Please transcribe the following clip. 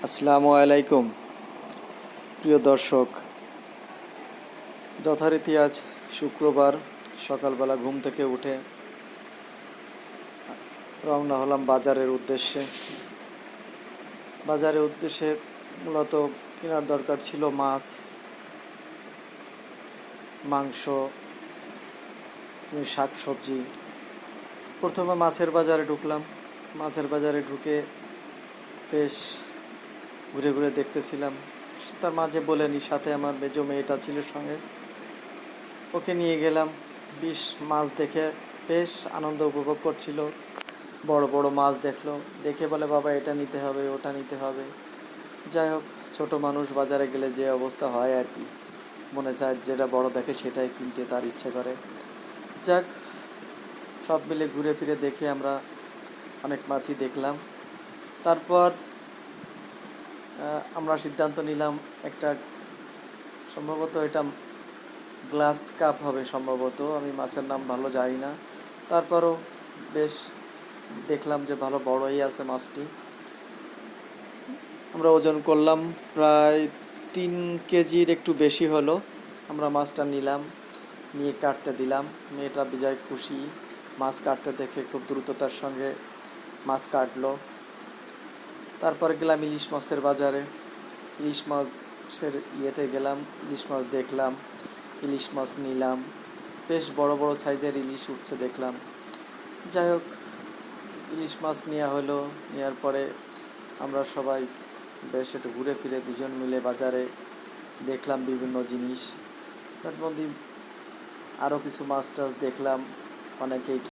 আসসালামু আলাইকুম প্রিয় দর্শক। যথারীতি আজ শুক্রবার সকালবেলা ঘুম থেকে উঠে রওনা হলাম বাজারের উদ্দেশ্যে মূলত কেনার দরকার ছিল মাছ, মাংস, শাক সবজি। প্রথমে মাছের বাজারে ঢুকলাম। মাছের বাজারে ঢুকে বেশ ঘুরে ঘুরে দেখতেছিলাম। তার মাঝে বলেনি, সাথে আমার মেজো মেয়েটা ছিল সঙ্গে, ওকে নিয়ে গেলাম। মাছ দেখে বেশ আনন্দ উপভোগ করছিল। বড় বড় মাছ দেখে বলে, বাবা এটা নিতে হবে, ওটা নিতে হবে। যাই হোক, ছোট মানুষ বাজারে গেলে যে অবস্থা হয় আর কি, মনে চায় যেটা বড় দেখে সেটাই কিনতে তার ইচ্ছে করে। যাক, সব মিলে ঘুরে ফিরে দেখে আমরা অনেক মাছই দেখলাম। তারপর আমরা সিদ্ধান্ত নিলাম একটা, সম্ভবত এটা গ্লাস কাপ হবে সম্ভবত, আমি মাছের নাম ভালো জানি না। তারপরও বেশ দেখলাম যে ভালো বড়ই আছে মাছটি। আমরা ওজন করলাম, প্রায় 3 কেজির একটু বেশি হলো। আমরা মাছটা নিয়ে কাটতে দিলাম। মেয়েটা বিজয় খুশি, মাছ কাটতে দেখে খুব দ্রুততার সঙ্গে মাছ কাটলো। তারপরে গেলাম ইলিশ মাছের বাজারে। ইলিশ মাছের গেলাম, ইলিশ মাছ দেখলাম, ইলিশ মাছ নিলাম। বেশ বড় বড় সাইজের ইলিশ উঠছে দেখলাম। যাই হোক, ইলিশ মাছ নেওয়ার পরে আমরা সবাই বেশ একটু ঘুরে ফিরে দুজন মিলে বাজারে দেখলাম বিভিন্ন জিনিস। তার মধ্যে আরও কিছু মাছ টাছ দেখলাম, অনেকেই